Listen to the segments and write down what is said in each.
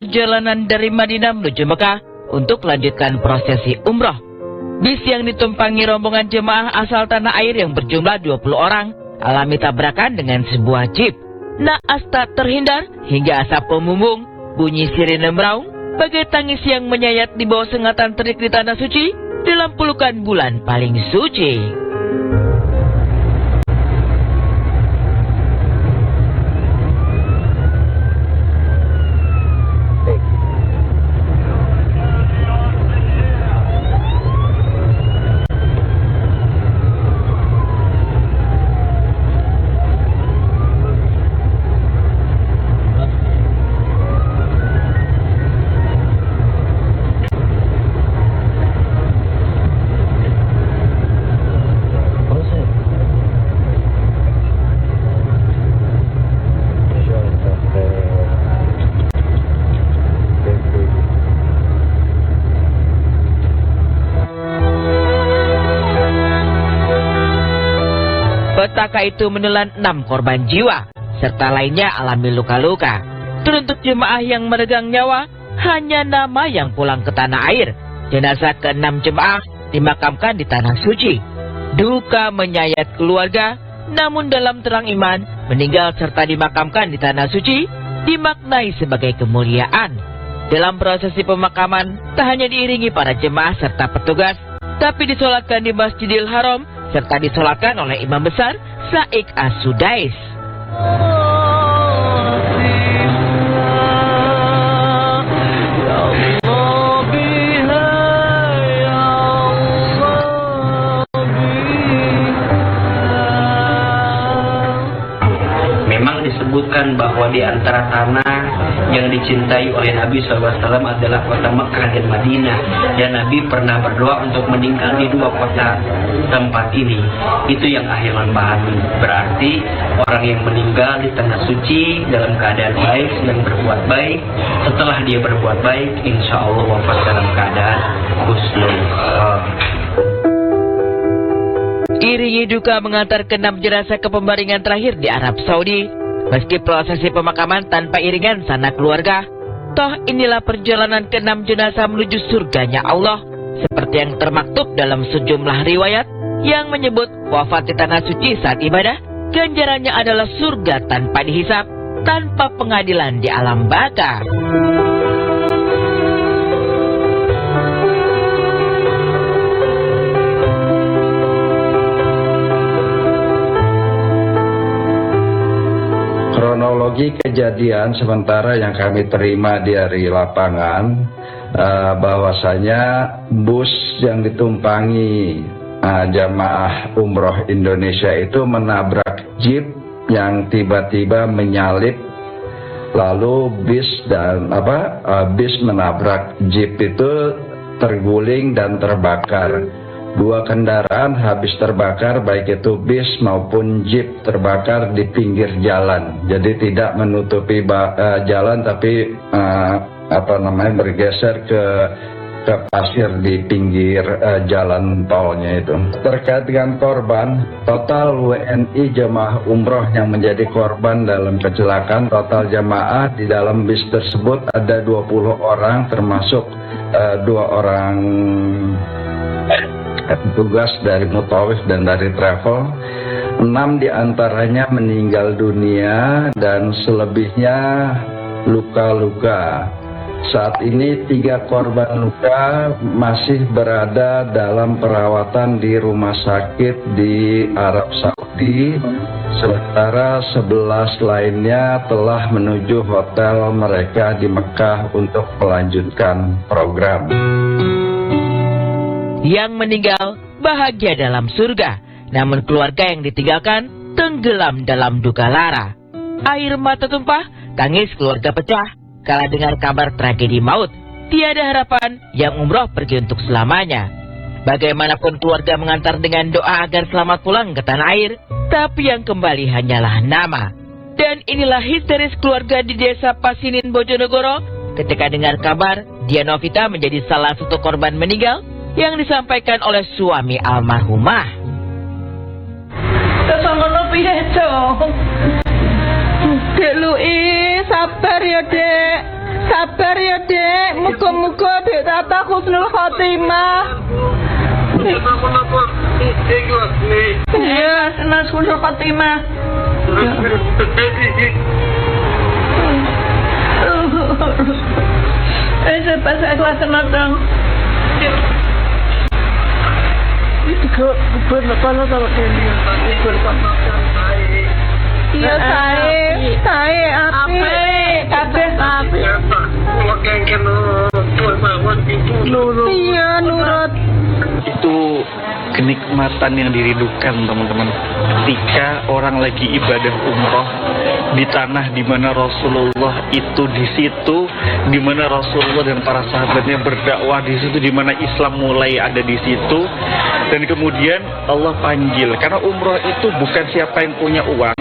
perjalanan dari Madinah menuju Mekah untuk melanjutkan prosesi umroh. Bis yang ditumpangi rombongan jemaah asal tanah air yang berjumlah 20 orang alami tabrakan dengan sebuah jeep. Naas tak terhindar hingga asap pemumbung, bunyi sirine meraung, bagai tangis yang menyayat di bawah sengatan terik di tanah suci dalam pelukan bulan paling suci. Petaka itu menelan 6 korban jiwa, serta lainnya alami luka-luka. Teruntuk jemaah yang meregang nyawa, hanya nama yang pulang ke tanah air. Jenazah ke-6 jemaah dimakamkan di tanah suci. Duka menyayat keluarga, namun dalam terang iman, meninggal serta dimakamkan di tanah suci dimaknai sebagai kemuliaan. Dalam prosesi pemakaman, tak hanya diiringi para jemaah serta petugas, tapi disolatkan di Masjidil Haram, serta disolatkan oleh Imam Besar Sa'iq As-Sudais. Memang disebutkan bahwa di antara tanah yang dicintai oleh Nabi SAW adalah kota Mekah dan Madinah. Dan Nabi pernah berdoa untuk meninggal di 2 kota tempat ini. Itu yang ahilman pahami. Berarti orang yang meninggal di tanah suci dalam keadaan baik dan berbuat baik, setelah dia berbuat baik, insya Allah wafat dalam keadaan husnul. Iringi duka mengantar ke-6 jenazah ke pembaringan terakhir di Arab Saudi. Meski prosesi pemakaman tanpa iringan sanak keluarga, toh inilah perjalanan ke-6 jenazah menuju surganya Allah. Seperti yang termaktub dalam sejumlah riwayat yang menyebut wafat di tanah suci saat ibadah, ganjarannya adalah surga tanpa dihisap, tanpa pengadilan di alam baka. Kronologi kejadian sementara yang kami terima dari lapangan, bahwasanya bus yang ditumpangi jamaah umroh Indonesia itu menabrak jeep yang tiba-tiba menyalip, lalu bis menabrak jeep itu terguling dan terbakar. 2 kendaraan habis terbakar, baik itu bis maupun jeep terbakar di pinggir jalan. Jadi tidak menutupi jalan, tapi bergeser ke pasir di pinggir jalan tolnya itu. Terkait dengan korban, total WNI jemaah umroh yang menjadi korban dalam kecelakaan, total jemaah di dalam bis tersebut ada 20 orang, termasuk 2 orang petugas dari Mutawif dan dari travel. 6 diantaranya meninggal dunia dan selebihnya luka-luka. Saat ini 3 korban luka masih berada dalam perawatan di rumah sakit di Arab Saudi, sementara 11 lainnya telah menuju hotel mereka di Mekah untuk melanjutkan program. Yang meninggal bahagia dalam surga, namun keluarga yang ditinggalkan tenggelam dalam duka lara. Air mata tumpah, tangis keluarga pecah kala dengar kabar tragedi maut. Tiada harapan, yang umroh pergi untuk selamanya. Bagaimanapun keluarga mengantar dengan doa agar selamat pulang ke tanah air, tapi yang kembali hanyalah nama. Dan inilah histeris keluarga di desa Pasinin, Bojonegoro ketika dengar kabar Dianovita menjadi salah satu korban meninggal yang disampaikan oleh suami almarhumah. Kesanggono piye, Cong? Dek Lui, sabar ya, Dek. Sabar ya, Dek. Muga-muga Dek Tata husnul khotimah. Iya, senang husnul khotimah. Cepat saya kelas senang dong. Itu kubur kalau tahu dia. Kubur kalau iya, saya api. Iya, nurut. Itu kenikmatan yang dirindukan, teman-teman. Ketika orang lagi ibadah umroh di tanah di mana Rasulullah itu di situ, di mana Rasulullah dan para sahabatnya berdakwah di situ, di mana Islam mulai ada di situ, dan kemudian Allah panggil. Karena umroh itu bukan siapa yang punya uang,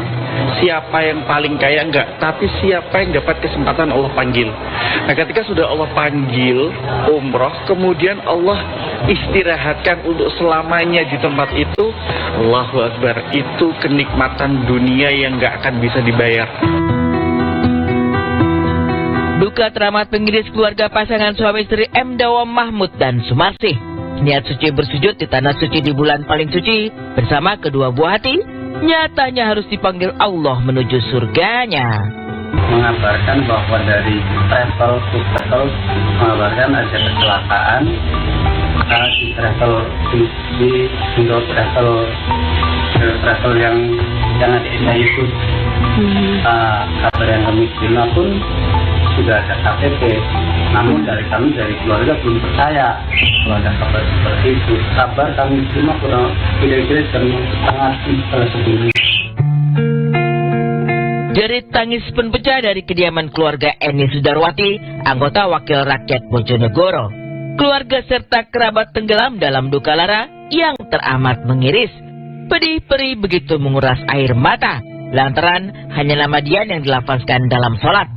siapa yang paling kaya, enggak, tapi siapa yang dapat kesempatan Allah panggil. Nah, ketika sudah Allah panggil umroh, kemudian Allah istirahatkan untuk selamanya di tempat itu, Allahu Akbar, itu kenikmatan dunia yang enggak akan bisa dibayar. Duka teramat mengiris keluarga pasangan suami istri M. Dawam Mahmud dan Sumarsih. Niat suci bersujud di tanah suci di bulan paling suci bersama kedua buah hati, nyatanya harus dipanggil Allah menuju surganya. Mengabarkan bahwa dari travel to travel mengabarkan ada kecelakaan di travel di Indo travel yang ada di YouTube. Kabar yang kami terima pun sudah ada KTP, namun dari keluarga belum percaya kalau ada kabar seperti itu. Kabar kami terima kurang kira-kira jam setengah sebelumnya. Jerit tangis pun pecah dari kediaman keluarga Eni Sudarwati, anggota Wakil Rakyat Bojonegoro. Keluarga serta kerabat tenggelam dalam duka lara yang teramat mengiris. Pedih perih begitu menguras air mata, lantaran hanya nama Dian yang dilafazkan dalam sholat.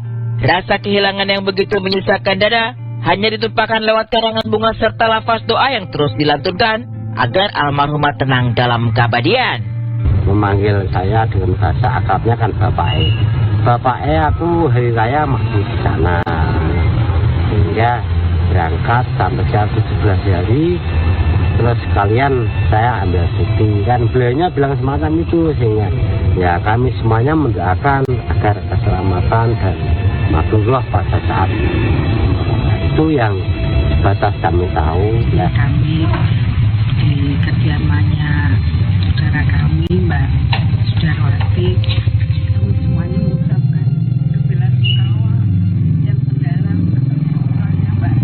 Rasa kehilangan yang begitu menyisakan dada hanya ditumpahkan lewat karangan bunga serta lafaz doa yang terus dilantunkan agar almarhumah tenang dalam keabadian. Memanggil saya dengan bahasa akrabnya kan Bapak E. Bapak E aku hari raya masih di sana, sehingga berangkat sampai 17 hari, terus sekalian saya ambil cuti. Kan beliaunya bilang semacam itu, sehingga ya kami semuanya mendoakan agar keselamatan dan makhluklah pada saat itu yang batas kami tahu. Ya. Kami di kediamannya saudara kami Mbak Sudarwati itu semuanya mengucapkan bela-sungkawa yang mendalam kepada Mbak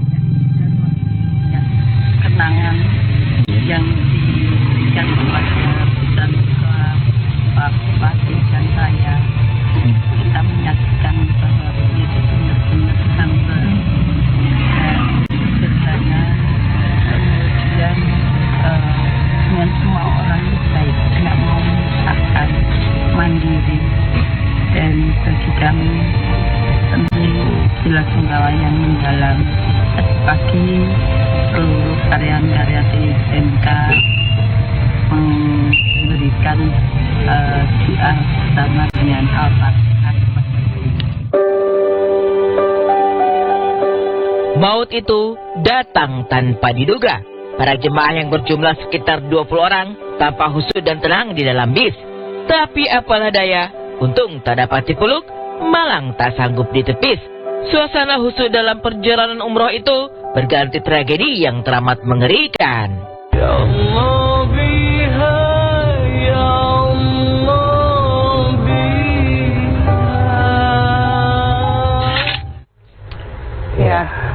Sudarwati, yang kenangan yang diberikan kepada dan Pak Bupati dan saya. Kita menyaksikan bahwa beliau itu benar-benar hamba sederhana, kemudian dengan semua orang baik, tidak mau menyusahkan, mandiri, dan bagi kami tentu bela-sungkawa yang mendalam. Bagi seluruh karyawan-karya TMK memberikan doa bersama dengan Al-Fatihah. Maut itu datang tanpa diduga. Para jemaah yang berjumlah sekitar 20 orang tanpa husud dan tenang di dalam bis. Tapi apalah daya, untung tak dapat dipeluk, malang tak sanggup ditepis. Suasana husud dalam perjalanan umroh itu berganti tragedi yang teramat mengerikan. Ya Allah.